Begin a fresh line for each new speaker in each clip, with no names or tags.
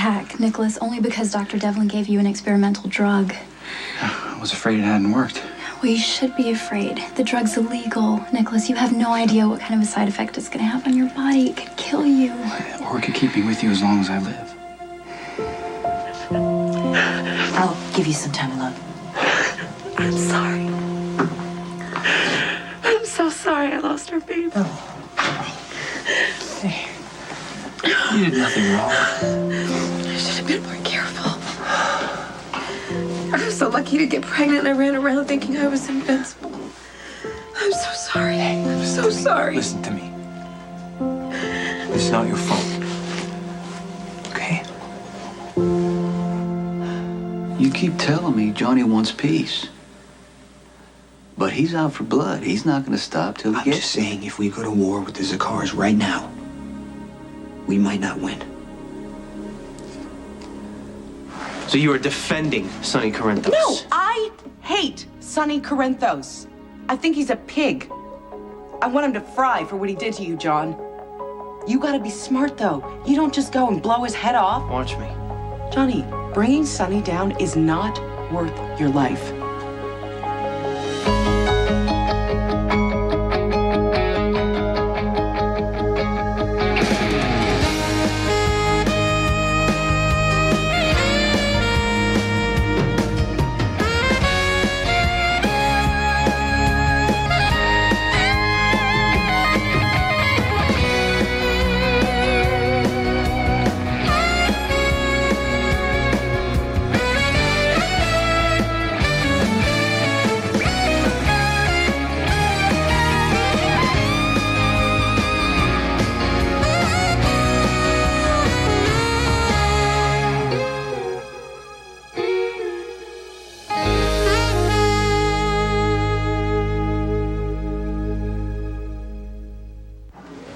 back, Nicholas, only because Dr. Devlin gave you an experimental drug.
I was afraid it hadn't worked.
Well, you should be afraid. The drug's illegal. Nicholas, you have no idea what kind of a side effect it's going to have on your body. It could kill you.
Or it could keep me with you as long as I live.
I'll give you some time alone.
I'm sorry. I'm so sorry I lost our baby.
Hey, you did nothing wrong.
I should have been more careful. I was so lucky to get pregnant. I ran around thinking I was invincible. I'm so sorry. I'm so sorry.
Listen to me. It's not your fault. Okay?
You keep telling me Johnny wants peace. But he's out for blood. He's not going to stop till he
I'm
gets
just saying, if we go to war with the Zakars right now, we might not win.
So you are defending Sonny Corinthos?
No, I hate Sonny Corinthos. I think he's a pig. I want him to fry for what he did to you, John. You gotta be smart, though. You don't just go and blow his head off.
Watch me.
Johnny, bringing Sonny down is not worth your life.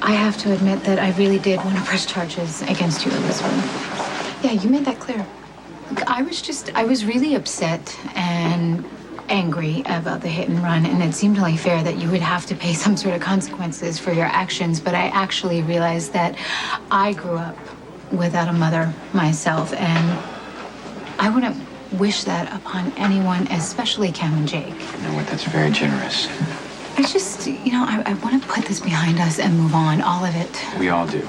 I have to admit that I really did want to press charges against you, Elizabeth. Yeah, you made that clear. Look, I was really upset and angry about the hit and run, and it seemed only fair that you would have to pay some sort of consequences for your actions, but I actually realized that I grew up without a mother myself, and I wouldn't wish that upon anyone, especially Cam and Jake.
You know what? That's very generous.
I just, I want to put this behind us and move on, all of it.
We all do.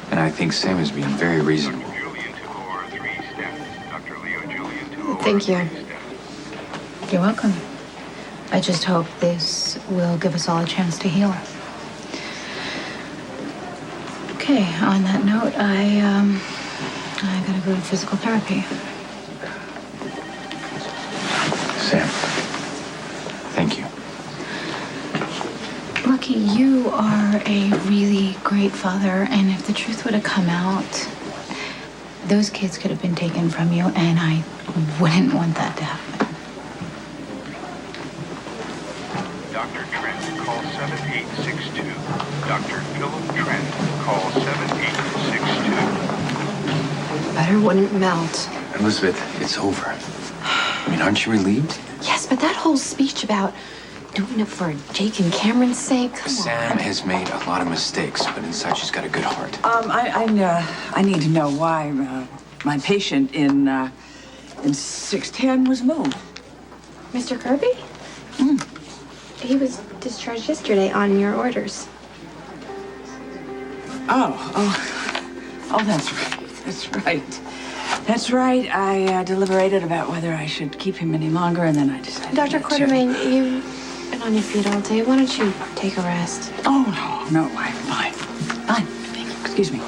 And I think Sam is being very reasonable.
Thank you.
You're welcome. I just hope this will give us all a chance to heal. Okay, on that note, I gotta go to physical therapy.
Sam, thank you.
Lucky, you are a really great father, and if the truth would have come out, those kids could have been taken from you, and I wouldn't want that to happen.
Dr. Trent, call 7862. Dr. Philip Trent, call 7862.
Butter wouldn't melt.
Elizabeth, it's over. I mean, aren't you relieved?
Yes, but that whole speech about doing it for Jake and Cameron's sake, come
Sam
on.
has made a lot of mistakes, but inside she's got a good heart.
I need to know why my patient in 610 was moved.
Mr. Kirby? He was discharged yesterday on your orders.
Oh, that's right. That's right. I deliberated about whether I should keep him any longer, and then I decided.
Dr. Quartermain, you've been on your feet all day. Why don't you take a rest?
Oh, no, I'm fine. Fine. Thank you. Excuse me.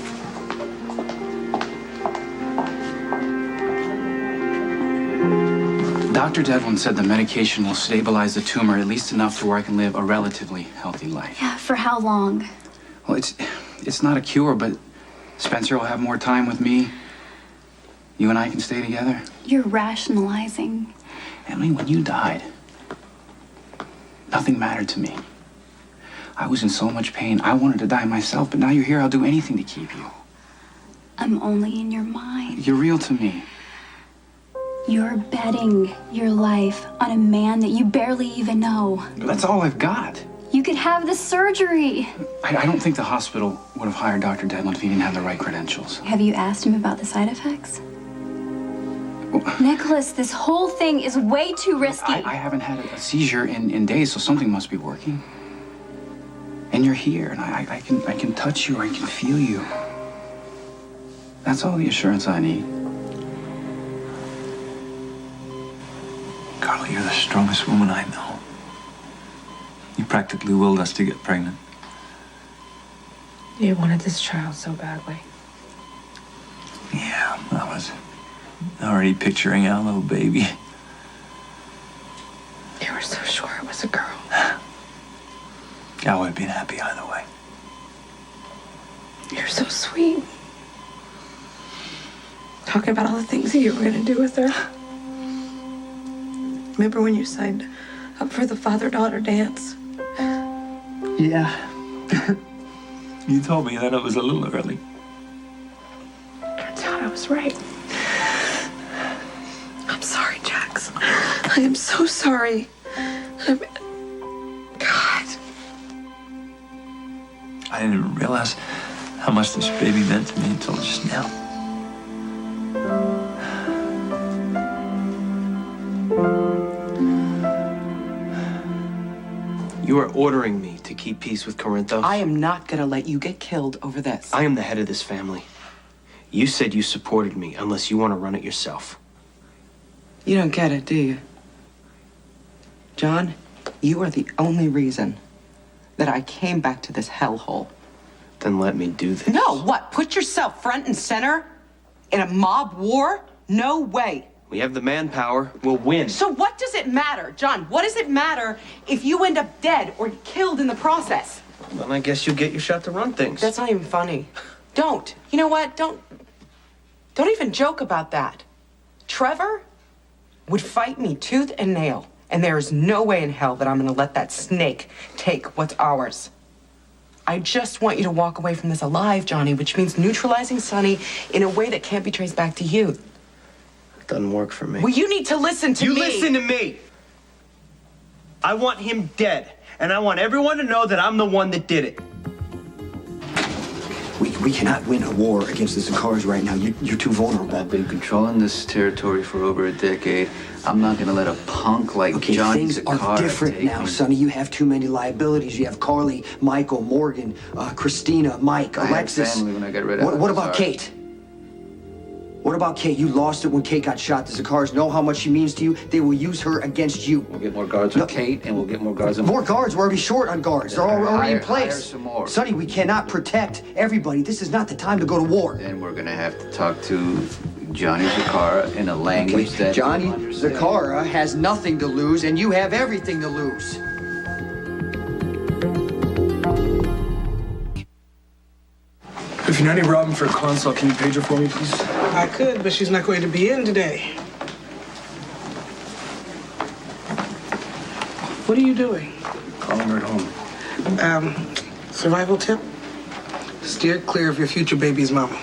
Dr. Devlin said the medication will stabilize the tumor at least enough to where I can live a relatively healthy life.
Yeah, for how long?
Well, it's not a cure, but Spencer will have more time with me. You and I can stay together.
You're rationalizing.
Emily, when you died, nothing mattered to me. I was in so much pain. I wanted to die myself, but now you're here. I'll do anything to keep you.
I'm only in your mind.
You're real to me.
You're betting your life on a man that you barely even know.
That's all I've got.
You could have the surgery.
I don't think the hospital would have hired Dr. Dedlin if he didn't have the right credentials.
Have you asked him about the side effects? Nicholas, this whole thing is way too risky.
I haven't had a seizure in days, so something must be working. And you're here, and I can touch you, I can feel you. That's all the assurance I need.
Carla, you're the strongest woman I know. You practically willed us to get pregnant.
You wanted this child so badly.
Yeah, I was already picturing our little baby.
You were so sure it was a girl.
I would have been happy either way.
You're so sweet. Talking about all the things that you were going to do with her. Remember when you signed up for the father-daughter dance?
Yeah. You told me that it was a little early.
Turns out I was right. I'm sorry, Jax. I am so sorry. God.
I didn't even realize how much this baby meant to me until just now.
You are ordering me to keep peace with Corinthos?
I am not gonna let you get killed over this.
I am the head of this family. You said you supported me unless you want to run it yourself.
You don't get it, do you? John, you are the only reason that I came back to this hellhole.
Then let me do this.
No, what? Put yourself front and center in a mob war? No way.
We have the manpower. We'll win.
So what does it matter, John? What does it matter if you end up dead or killed in the process?
Then I guess you'll get your shot to run things.
That's not even funny. Don't. You know what? Don't even joke about that. Trevor would fight me tooth and nail, and there is no way in hell that I'm gonna let that snake take what's ours. I just want you to walk away from this alive, Johnny, which means neutralizing Sonny in a way that can't be traced back to you.
Doesn't work for me.
Well, you need to listen to me.
You listen to me. I want him dead, and I want everyone to know that I'm the one that did it.
We cannot win a war against the Zakars right now. You're too vulnerable.
I've been controlling this territory for over a decade. I'm not gonna let a punk like Johnny
things
Zakar
are different
take
now,
me.
Sonny. You have too many liabilities. You have Carly, Michael, Morgan, Christina, Mike,
I
Alexis.
had family when I got rid of
What about
Zakar.
Kate? What about Kate? You lost it when Kate got shot. The Zakars know how much she means to you. They will use her against you.
We'll get more guards on Kate, and we'll get more guards on...
More guards? We're already short on guards. They're already in place.
Hire some more.
Sonny, we cannot protect everybody. This is not the time to go to war.
Then we're gonna have to talk to Johnny Zakara in a language that...
Johnny
you understand.
Zakara has nothing to lose, and you have everything to lose.
If you're not any Robin for a consult, can you page her for me, please?
I could, but she's not going to be in today. What are you doing?
Calling her at home.
Survival tip? Steer clear of your future baby's mama.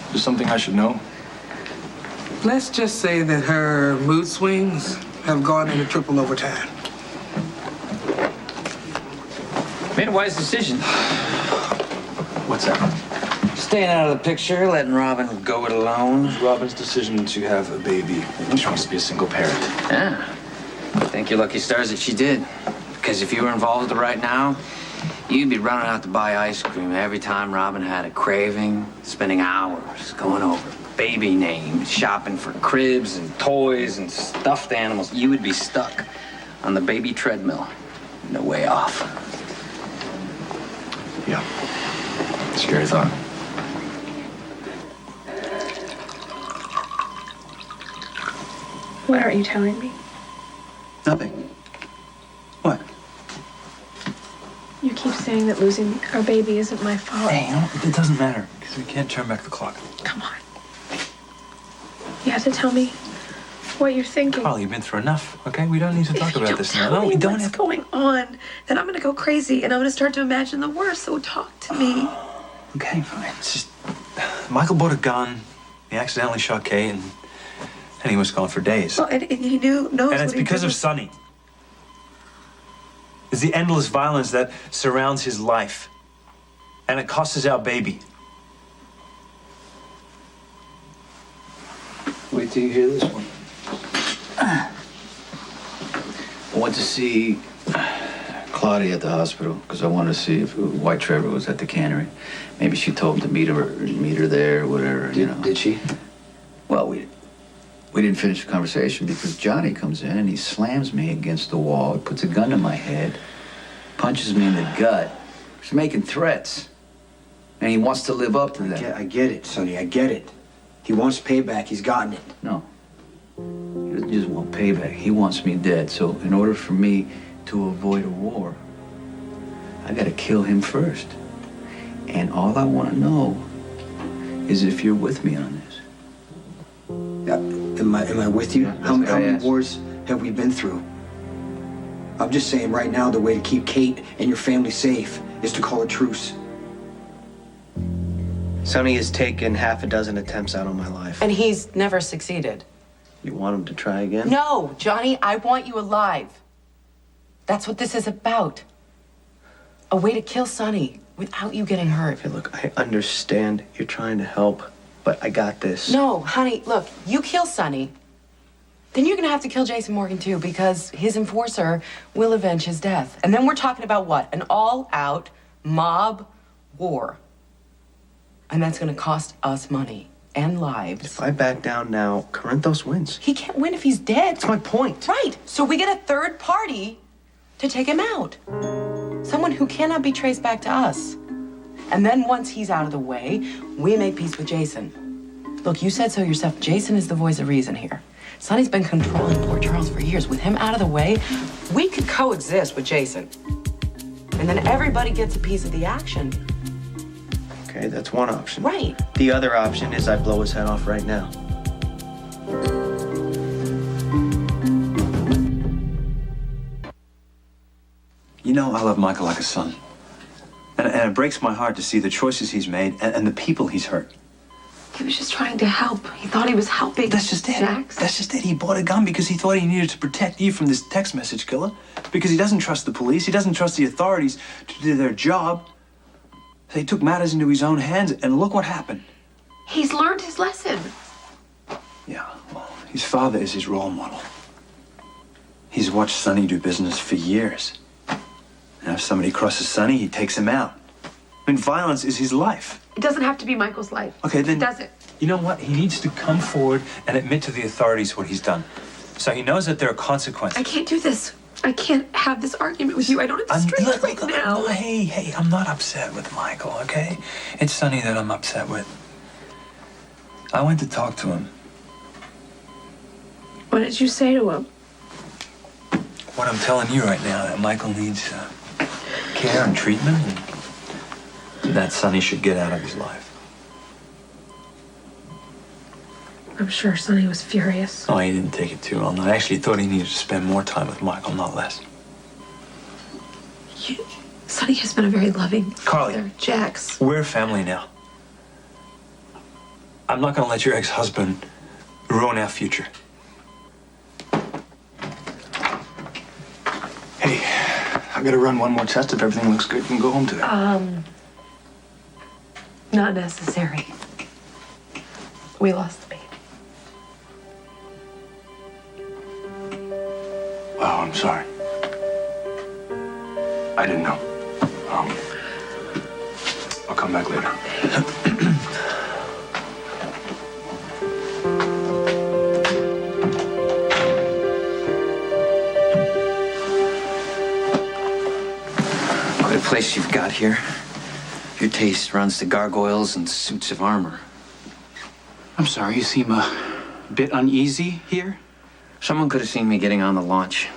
There's something I should know?
Let's just say that her mood swings have gone into triple overtime.
Made a wise decision.
What's that?
Staying out of the picture, letting Robin go it alone.
It's Robin's decision to have a baby. She wants to be a single parent.
Yeah. Thank your lucky stars that she did. Because if you were involved right now, you'd be running out to buy ice cream every time Robin had a craving, spending hours going over baby names, shopping for cribs and toys and stuffed animals. You would be stuck on the baby treadmill. No way off.
Yeah. Scary thought.
What are you telling me?
Nothing. What?
You keep saying that losing our baby isn't my fault.
Hey, you know, it doesn't matter, because we can't turn back the clock.
Come on. You have to tell me what you're thinking.
Carl, you've been through enough, okay? We don't need to talk about this now.
Tell
No,
me
we don't
what's
have...
going on. Then I'm gonna go crazy and I'm gonna start to imagine the worst. So talk to me.
Okay, fine. It's just... Michael bought a gun. He accidentally shot Kay, and he was gone for days.
Well, and he knows
And it's
what he
because
did
of
with-
Sonny. It's the endless violence that surrounds his life. And it costs us our baby.
Wait till you hear this one. I went to see Claudia at the hospital because I wanted to see if White Trevor was at the cannery. Maybe she told him to meet her there, or whatever. Did she? Well, we didn't finish the conversation because Johnny comes in and he slams me against the wall, puts a gun to my head, punches me in the gut. He's making threats, and he wants to live up to that.
I get it, Sonny. I get it. He wants payback. He's gotten it.
No. He doesn't just want payback. He wants me dead. So in order for me to avoid a war, I gotta kill him first. And all I want to know is if you're with me on this.
Am I with you? How many wars have we been through? I'm just saying right now the way to keep Kate and your family safe is to call a truce.
Sonny has taken half a dozen attempts out on my life.
And he's never succeeded.
You want him to try again?
No, Johnny, I want you alive. That's what this is about. A way to kill Sonny without you getting hurt.
Hey, look, I understand you're trying to help, but I got this.
No, honey, look, you kill Sonny, then you're gonna have to kill Jason Morgan too, because his enforcer will avenge his death. And then we're talking about what? An all-out mob war. And that's gonna cost us money and lives.
If I back down now, Corinthos wins.
He can't win if he's dead.
That's my point.
Right. So we get a third party to take him out. Someone who cannot be traced back to us. And then once he's out of the way, we make peace with Jason. Look, you said so yourself. Jason is the voice of reason here. Sonny's been controlling Port Charles for years. With him out of the way, we could coexist with Jason. And then everybody gets a piece of the action.
Okay, that's one option.
Right.
The other option is I blow his head off right now.
You know, I love Michael like a son. And it breaks my heart to see the choices he's made and the people he's hurt.
He was just trying to help. He thought he was helping.
That's just it.
Jax.
That's just it. He bought a gun because he thought he needed to protect you from this text message killer. Because he doesn't trust the police. He doesn't trust the authorities to do their job. So he took matters into his own hands, and look what happened.
He's learned his lesson.
Yeah, well, his father is his role model. He's watched Sonny do business for years. And if somebody crosses Sonny, he takes him out. I mean, violence is his life.
It doesn't have to be Michael's life.
Okay, then.
He does it.
You know what? He needs to come forward and admit to the authorities what he's done. So he knows that there are consequences.
I can't do this. I can't have this argument with you. I don't have the strength right now.
Hey, I'm not upset with Michael, okay? It's Sonny that I'm upset with. I went to talk to him.
What did you say to him?
What I'm telling you right now, that Michael needs care and treatment, and that Sonny should get out of his life.
I'm sure Sonny was furious.
Oh, he didn't take it too well. I actually thought he needed to spend more time with Michael, not less.
Sonny has been a very loving
Carly,
father. Jax.
We're family now. I'm not gonna let your ex-husband ruin our future.
Hey, I gotta run one more test. If everything looks good, you can go home today.
Not necessary. We lost the baby.
Oh, I'm sorry. I didn't know. I'll come back later.
Quite a place you've got here. Your taste runs to gargoyles and suits of armor.
I'm sorry, you seem a bit uneasy here.
Someone could have seen me getting on the launch.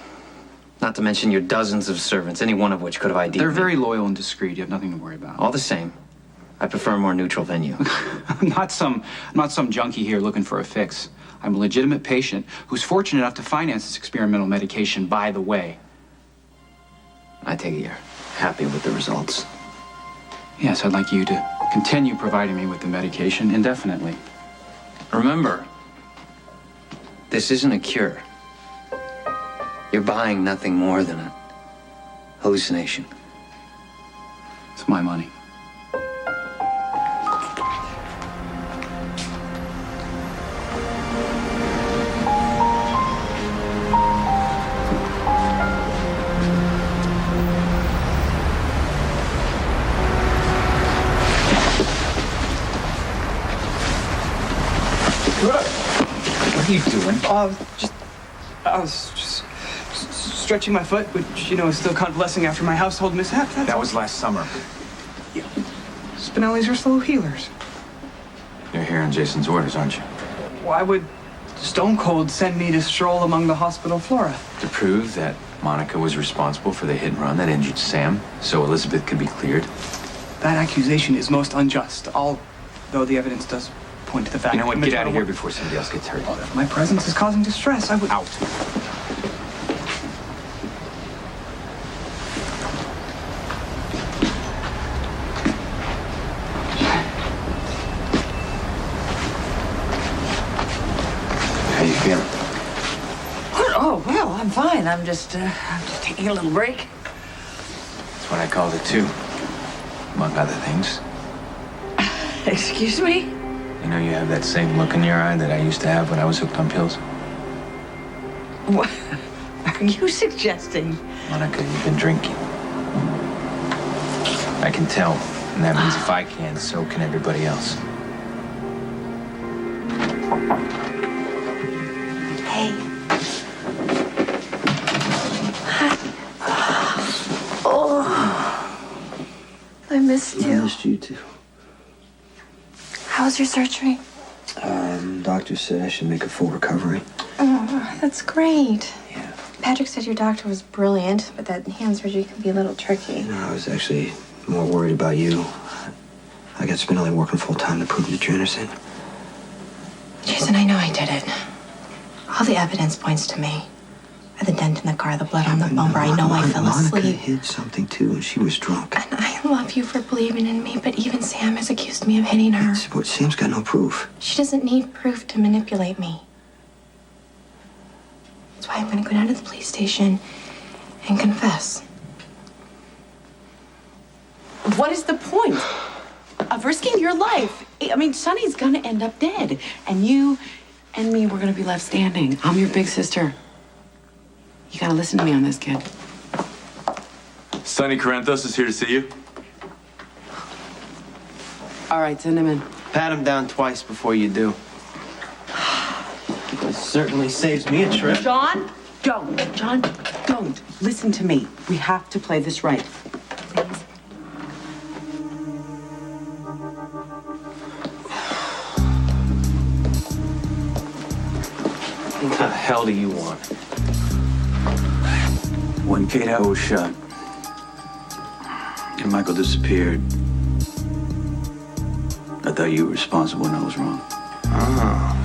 Not to mention your dozens of servants, any one of which could have ID'd
They're
me.
very loyal and discreet. You have nothing to worry about.
All the same, I prefer a more neutral venue.
I'm not some junkie here looking for a fix. I'm a legitimate patient who's fortunate enough to finance this experimental medication, by the way.
I take it you're happy with the results.
Yes, I'd like you to continue providing me with the medication indefinitely.
Remember, this isn't a cure. You're buying nothing more than hallucination.
It's my money. What are you doing?
I was just stretching my foot, which, you know, is still convalescing after my household mishap.
That was last summer.
Spinellis are slow healers.
You're here on Jason's orders, aren't you?
Why would Stone Cold send me to stroll among the hospital flora?
To prove that Monica was responsible for the hit and run that injured Sam, so Elizabeth could be cleared.
That accusation is most unjust, although the evidence does point to the fact.
You know what?
that
Get out of here before somebody else gets hurt.
If my presence is causing distress, I would...
Out. How you feeling?
Oh, well, I'm fine. I'm just taking a little break.
That's what I called it too, among other things.
Excuse me?
You know, you have that same look in your eye that I used to have when I was hooked on pills.
What are you suggesting?
Monica, you've been drinking. I can tell, and that means if I can, so can everybody else.
Hey. Hi.
Oh, I missed you.
I missed you too.
How was your surgery?
Doctor said I should make a full recovery.
Oh, that's great. Yeah. Patrick said your doctor was brilliant, but that hand surgery can be a little tricky.
No, I was actually more worried about you. I got Spinelli working full time to prove that you're innocent.
Jason, I know I did it. All the evidence points to me. The dent in the car, the blood on the bumper. I know I fell
Monica
asleep.
hid something too, and she was drunk.
And I love you for believing in me, but even Sam has accused me of hitting her.
But Sam's got no proof.
She doesn't need proof to manipulate me. That's why I'm gonna go down to the police station and confess.
What is the point of risking your life? I mean, Sonny's gonna end up dead. And you and me, we're gonna be left standing. I'm your big sister. You gotta listen to me on this, kid.
Sonny Corinthos is here to see you.
All right, send him in.
Pat him down twice before you do. This certainly saves me a trip.
John, don't. John, don't. Listen to me. We have to play this right. Please.
What the hell do you want?
When Kate Howell was shot and Michael disappeared, I thought you were responsible and I was wrong.
Oh.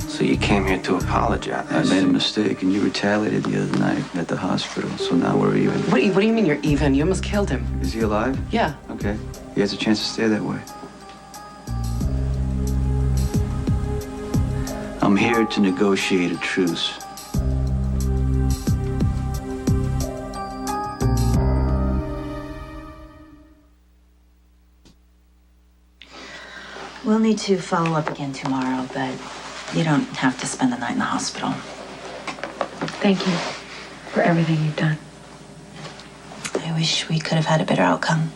So you came here to apologize.
I made a mistake and you retaliated the other night at the hospital, so now we're even.
What do you mean you're even? You almost killed him.
Is he alive?
Yeah.
Okay. He has a chance to stay that way. I'm here to negotiate a truce.
We'll need to follow up again tomorrow, but you don't have to spend the night in the hospital.
Thank you for everything you've done.
I wish we could have had a better outcome.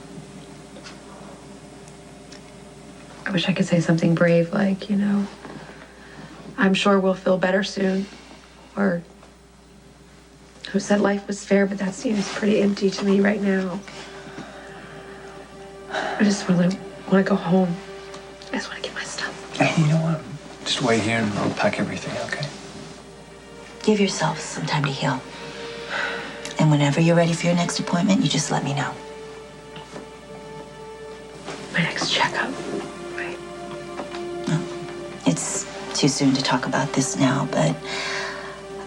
I wish I could say something brave like, you know, I'm sure we'll feel better soon. Or who said life was fair, but that seems pretty empty to me right now. I just want to go home. I just want to get my stuff.
Hey, you know what? Just wait here and I'll pack everything, okay?
Give yourself some time to heal. And whenever you're ready for your next appointment, you just let me know.
My next checkup, right?
Well, it's too soon to talk about this now, but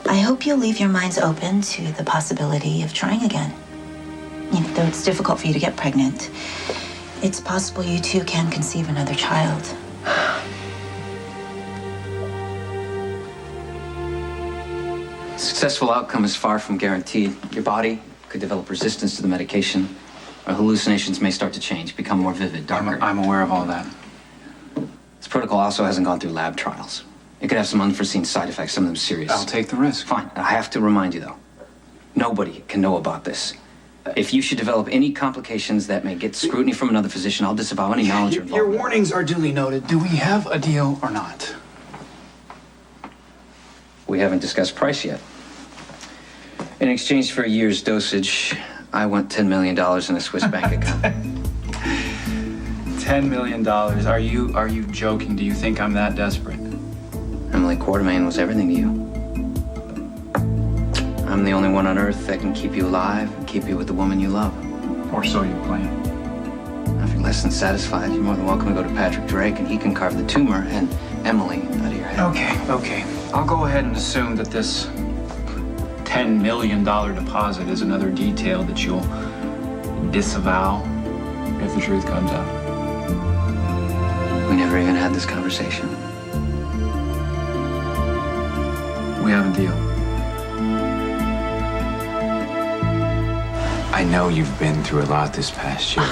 I hope you'll leave your minds open to the possibility of trying again. You know, though it's difficult for you to get pregnant, it's possible you too can conceive another child.
Successful outcome is far from guaranteed. Your body could develop resistance to the medication. Or hallucinations may start to change, become more vivid, darker.
I'm aware of all that.
This protocol also hasn't gone through lab trials. It could have some unforeseen side effects, some of them serious.
I'll take the risk.
Fine. I have to remind you, though. Nobody can know about this. If you should develop any complications that may get scrutiny from another physician, I'll disavow any knowledge or
Your
involvement.
warnings are duly noted. Do we have a deal or not?
We haven't discussed price yet. In exchange for a year's dosage, I want $10 million in a Swiss bank account.
$10 million. Are you joking? Do you think I'm that desperate?
Emily Quartermain was everything to you. I'm the only one on earth that can keep you alive and keep you with the woman you love.
Or so you claim.
If you're less than satisfied, you're more than welcome to go to Patrick Drake and he can carve the tumor and Emily out of your head.
Okay. I'll go ahead and assume that this $10 million deposit is another detail that you'll disavow if the truth comes out.
We never even had this conversation.
We have a deal.
I know you've been through a lot this past year.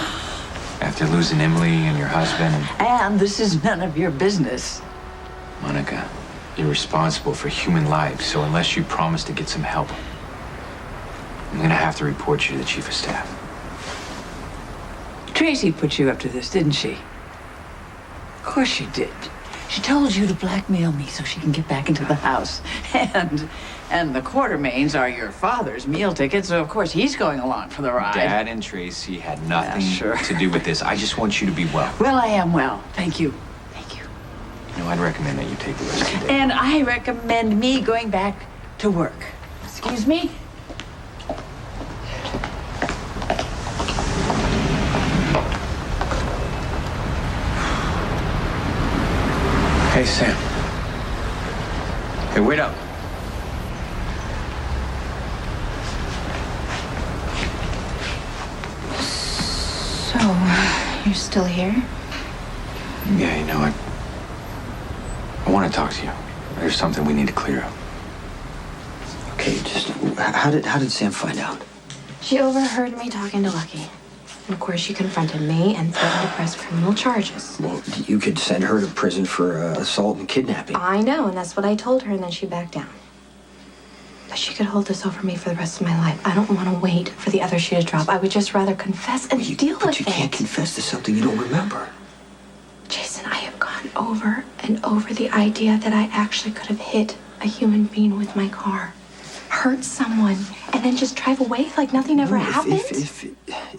After losing Emily and your husband.
And this is none of your business.
Monica, you're responsible for human lives, so unless you promise to get some help, I'm gonna have to report you to the chief of staff.
Tracy put you up to this, didn't she? Of course she did. She told you to blackmail me so she can get back into the house. And the Quartermains are your father's meal ticket, so of course he's going along for the ride.
Dad and Tracy had nothing
sure.
to do with this. I just want you to be well.
Well, I am well. Thank you.
You know, I'd recommend that you take the rest of the day.
And I recommend me going back to work. Excuse me?
Hey, Sam. Hey, wait up.
So, you're still here?
Yeah, you know, I want to talk to you. There's something we need to clear up.
Okay, just how did Sam find out?
She overheard me talking to Lucky. And of course, she confronted me and threatened to press criminal charges.
Well, you could send her to prison for assault and kidnapping.
I know, and that's what I told her, and then she backed down. But she could hold this over me for the rest of my life. I don't want to wait for the other shoe to drop. I would just rather confess and deal with it.
But you can't confess to something you don't remember.
Jason, I have gone over and over the idea that I actually could have hit a human being with my car, hurt someone, and then just drive away like nothing ever happened.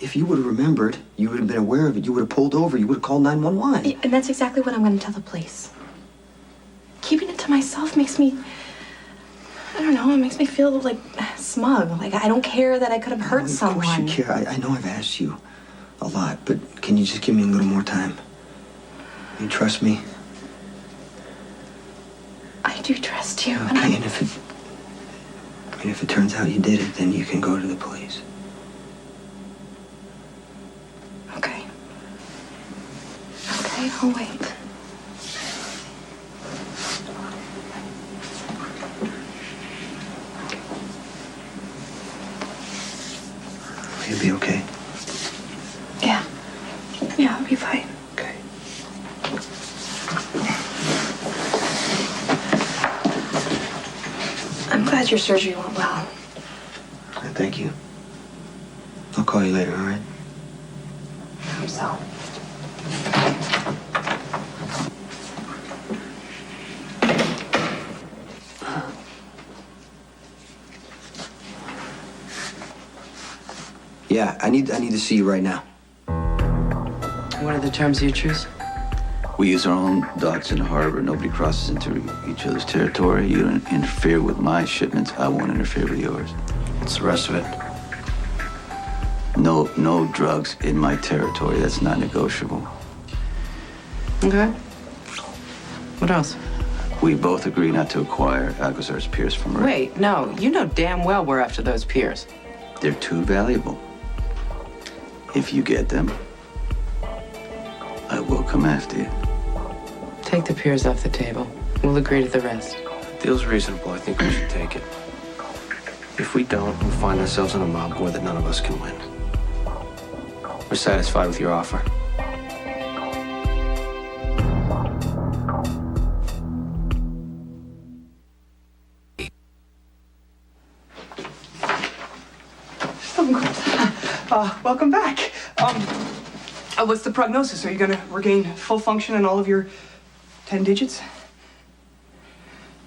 If you would have remembered, you would have been aware of it. You would have pulled over. You would have called 911.
And that's exactly what I'm going to tell the police. Keeping it to myself makes me, I don't know, it makes me feel like smug. Like I don't care that I could have hurt someone.
Of course you care. I know I've asked you a lot, but can you just give me a little more time? You trust me?
I do trust you.
Okay, and if it turns out you did it, then you can go to the police.
Okay. Okay, I'll wait.
You'll be okay.
Yeah. Yeah, I'll be fine.
Okay.
I'm glad your surgery went well.
Thank you. I'll call you later, all right?
I hope so.
Yeah, I need to see you right now.
What are the terms of your truce?
We use our own docks in the harbor. Nobody crosses into each other's territory. You don't interfere with my shipments. I won't interfere with yours.
What's the rest of it?
No drugs in my territory. That's not negotiable.
Okay. What else?
We both agree not to acquire Alcazar's Pierce from Ray.
Wait, no. You know damn well we're after those peers.
They're too valuable. If you get them, I will come after you.
Take the peers off the table. We'll agree to the rest.
Deal's reasonable. I think we should take it.
If we don't, we'll find ourselves in a mob war that none of us can win. We're satisfied with your offer.
Stone Cold. Welcome back. What's the prognosis? Are you gonna regain full function in all of your 10 digits?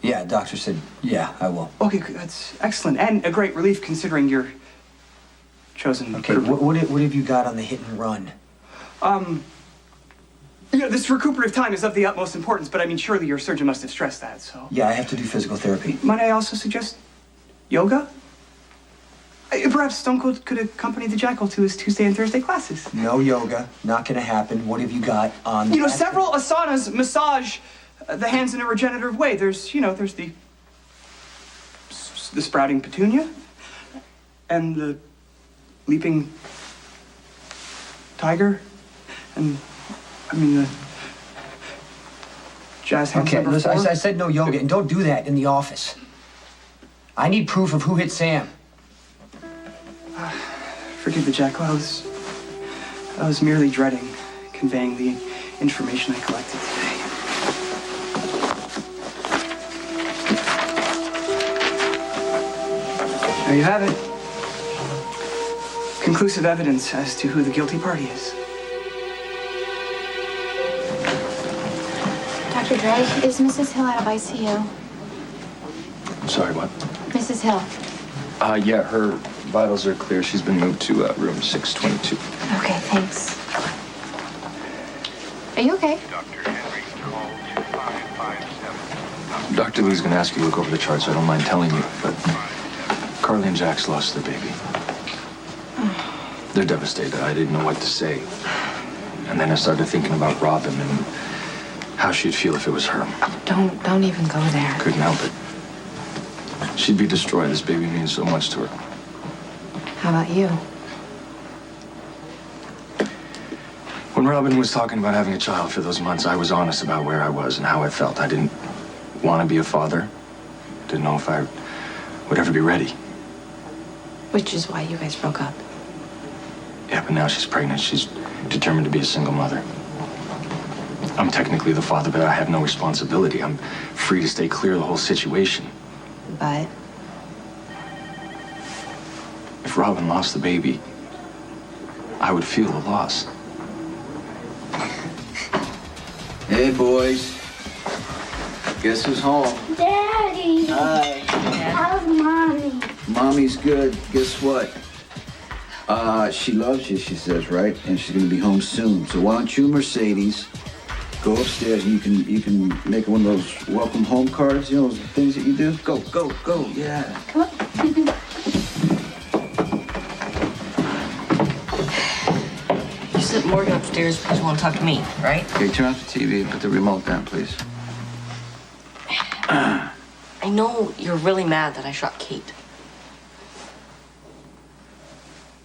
Yeah, doctor said, yeah, I will.
Okay, good. That's excellent. And a great relief considering your chosen
Okay,
career.
what have you got on the hit and run?
You know, this recuperative time is of the utmost importance, but I mean, surely your surgeon must have stressed that, so.
Yeah, I have to do physical therapy.
Might I also suggest yoga? Perhaps Stone Cold could accompany the Jackal to his Tuesday and Thursday classes.
No yoga, not gonna happen. What have you got on
You know, several asanas massage the hands in a regenerative way. There's the sprouting petunia and the leaping tiger and, I mean, the jazz hands
Okay,
number
listen,
4.
I said no yoga, and don't do that in the office. I need proof of who hit Sam.
Forgive the Jackal. I was merely dreading conveying the information I collected today. There you have it. Conclusive evidence as to who the guilty party is.
Dr. Dre, is Mrs. Hill out of ICU?
I'm sorry, what?
Mrs. Hill.
Yeah, her vitals are clear. She's been moved to room 622.
Okay, thanks. Are you okay?
Dr. Lee's gonna ask you to look over the charts. I don't mind telling you, but Carly and Jax lost their baby. They're devastated. I didn't know what to say. And then I started thinking about Robin and how she'd feel if it was her.
Don't even go there.
Couldn't help it. She'd be destroyed. This baby means so much to her.
How about you?
When Robin was talking about having a child for those months, I was honest about where I was and how I felt. I didn't want to be a father. Didn't know if I would ever be ready.
Which is why you guys broke up.
Yeah, but now she's pregnant. She's determined to be a single mother. I'm technically the father, but I have no responsibility. I'm free to stay clear of the whole situation.
But
If Robin lost the baby, I would feel the loss.
Hey, boys. Guess who's home?
Daddy.
Hi.
How's Mommy?
Mommy's good. Guess what? She loves you, she says, right? And she's gonna be home soon. So why don't you, Mercedes, go upstairs and you can make one of those welcome home cards, you know, those things that you do? Go, yeah.
Come on.
You sent Morgan upstairs because you want to talk to me, right?
Okay, turn off the TV and put the remote down, please.
I know you're really mad that I shot Kate.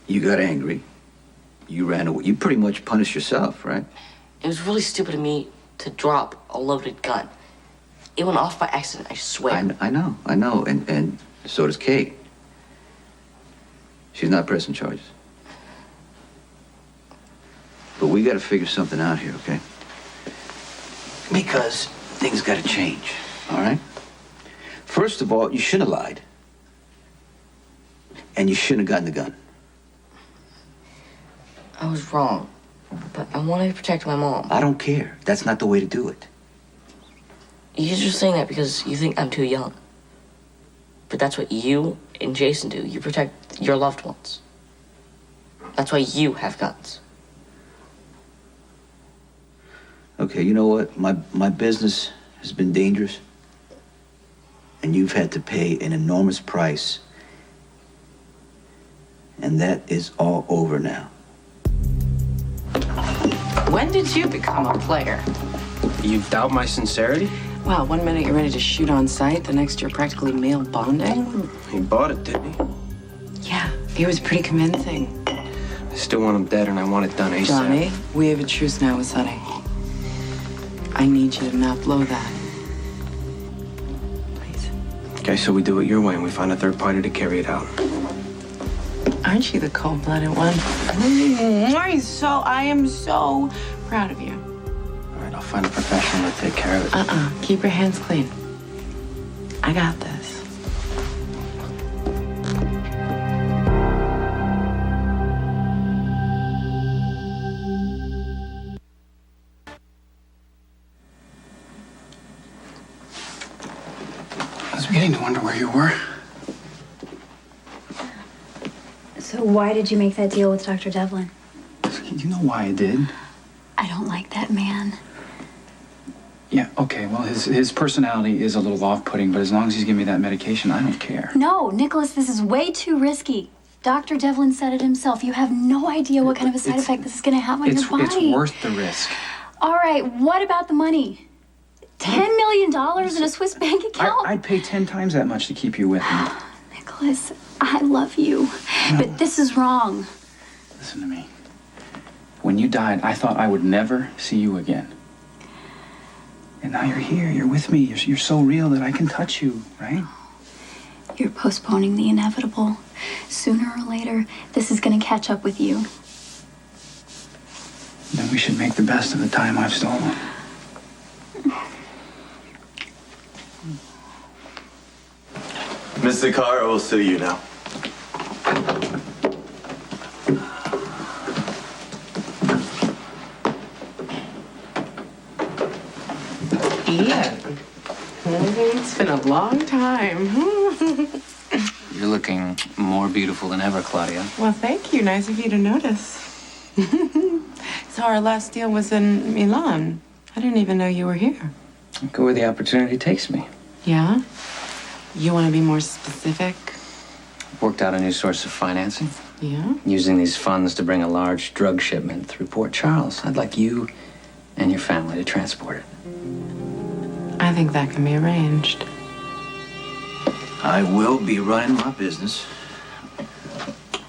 You got angry. You ran away. You pretty much punished yourself, right?
It was really stupid of me to drop a loaded gun. It went off by accident, I swear.
I know. And so does Kate. She's not pressing charges. But we gotta figure something out here, okay? Because things gotta change, all right? First of all, you shouldn't have lied. And you shouldn't have gotten the gun.
I was wrong, but I wanted to protect my mom.
I don't care. That's not the way to do it.
You're just saying that because you think I'm too young. But that's what you and Jason do. You protect your loved ones. That's why you have guns.
Okay, you know what? My business has been dangerous. And you've had to pay an enormous price. And that is all over now.
When did you become a player?
You doubt my sincerity?
Well, 1 minute you're ready to shoot on sight, the next you're practically male bonding.
He bought it, didn't he?
Yeah, he was pretty convincing.
I still want him dead, and I want it done ASAP.
Johnny, we have a truce now with Sonny. I need you to not blow that.
Okay, so we do it your way and we find a third party to carry it out.
Aren't you the cold-blooded one? I am so proud of you.
All right, I'll find a professional to take care of it.
Keep your hands clean. I got this.
I was beginning to wonder where you were.
So why did you make that deal with Dr. Devlin?
You know why I did.
I don't like that man.
Yeah, okay, well, his personality is a little off-putting, but as long as he's giving me that medication, I don't care.
No, Nicholas, this is way too risky. Dr. Devlin said it himself. You have no idea what kind of a side effect this is going to have on your body.
It's worth the risk.
All right, what about the money? $10 million in a Swiss bank account?
I'd pay 10 times that much to keep you with me.
Nicholas, I love you, but this is wrong.
Listen to me. When you died, I thought I would never see you again. And now you're here, you're with me, you're so real that I can touch you, right?
You're postponing the inevitable. Sooner or later, this is going to catch up with you.
Then we should make the best of the time I've stolen.
Mr. Carr will sue you now.
Ian. It's been a long time.
You're looking more beautiful than ever, Claudia.
Well, thank you. Nice of you to notice. So our last deal was in Milan. I didn't even know you were here.
Go where the opportunity takes me.
Yeah? You want to be more specific?
Worked out a new source of financing.
Yeah?
Using these funds to bring a large drug shipment through Port Charles. I'd like you and your family to transport it.
I think that can be arranged.
I will be running my business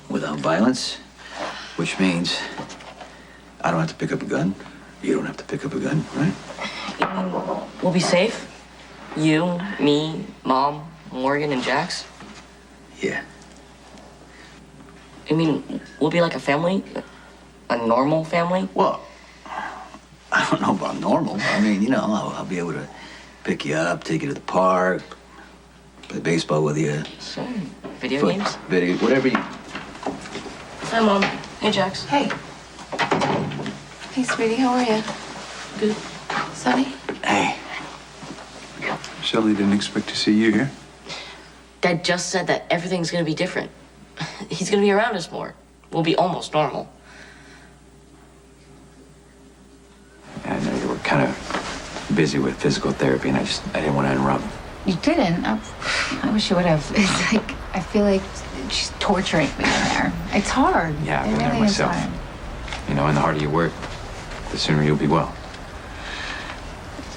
without violence, which means I don't have to pick up a gun. You don't have to pick up a gun, right?
You mean we'll be safe? You, me, Mom, Morgan, and Jax?
Yeah.
I mean, we'll be like a family? A normal family?
Well, I don't know about normal. I mean, you know, I'll be able to pick you up, take you to the park, play baseball with you.
So, video games?
Video, whatever you...
Hi, Mom. Hey, Jax.
Hey. Hey, sweetie, how are you?
Good.
Sonny?
Hey.
Shelley didn't expect to see you here.
Dad just said that everything's gonna be different. He's gonna be around us more. We'll be almost normal.
I know you were kind of busy with physical therapy, and I didn't want to interrupt.
You didn't? I wish you would have. It's like, I feel like she's torturing me in there. It's hard.
Yeah, I've
It
been there
really is
myself.
hard.
You know, in the harder you work, the sooner you'll be well.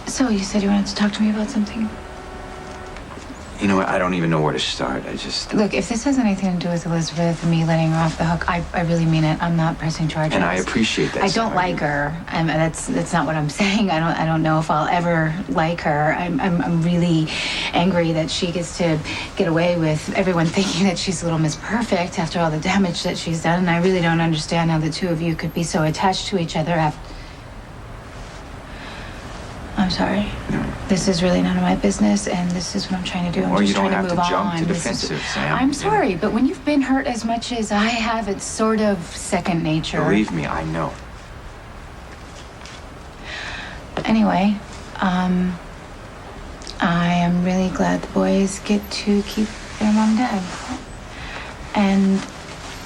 So you said you wanted to talk to me about something?
You know what? I don't even know where to start. I just...
Look, if this has anything to do with Elizabeth and me letting her off the hook, I really mean it. I'm not pressing charges.
And I appreciate that.
I don't like her. That's not what I'm saying. I don't know if I'll ever like her. I'm really angry that she gets to get away with everyone thinking that she's Little Miss Perfect after all the damage that she's done. And I really don't understand how the two of you could be so attached to each other after. I'm sorry.
No.
This is really none of my business, and this is what I'm trying to do. I'm
Or
just
you don't
trying
have
to
to
move
jump
on.
to
This is-
defensive, Sam.
I'm sorry, but when you've been hurt as much as I have, it's sort of second nature.
Believe me, I know.
Anyway, I am really glad the boys get to keep their mom and dad. And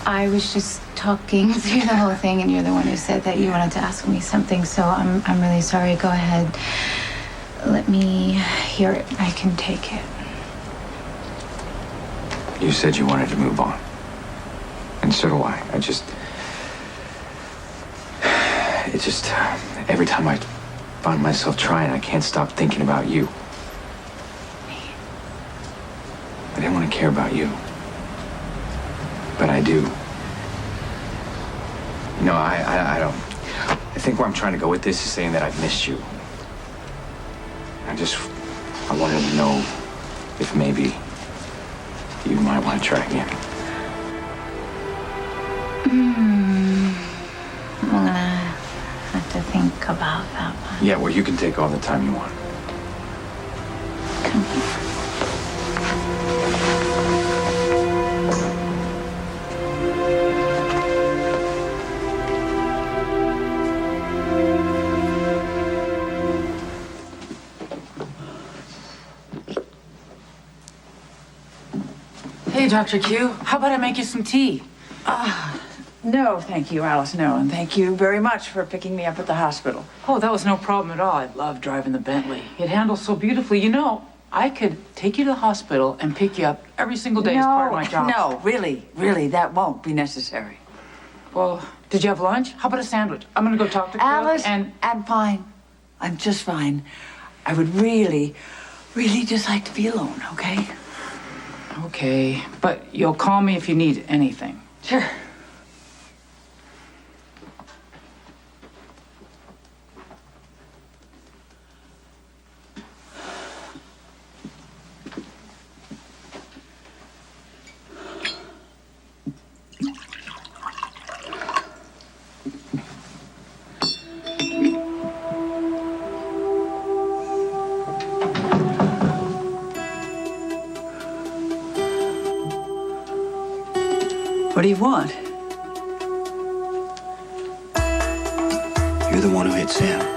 I was just talking through the whole thing, and you're the one who said that you wanted to ask me something, so I'm really sorry. Go ahead. Let me hear it. I can take it.
You said you wanted to move on. And so do I. Every time I find myself trying, I can't stop thinking about you. I didn't want to care about you. But I do. You know, I don't... I think where I'm trying to go with this is saying that I've missed you. I wanted to know if maybe
you might want to try again.
I'm gonna have to think about that one.
Yeah, well, you can take all the time you want.
Come here.
Hey, Dr. Q, how about I make you some tea?
No, thank you, Alice, no. And thank you very much for picking me up at the hospital.
Oh, that was no problem at all. I love driving the Bentley. It handles so beautifully. You know, I could take you to the hospital and pick you up every single day as part of my job.
No, really, that won't be necessary.
Well, did you have lunch? How about a sandwich? I'm gonna go talk to
Alice,
Cook and...
I'm fine. I'm just fine. I would really just like to be alone, okay?
Okay, but you'll call me if you need anything.
Sure. What do you want?
You're the one who hit Sam.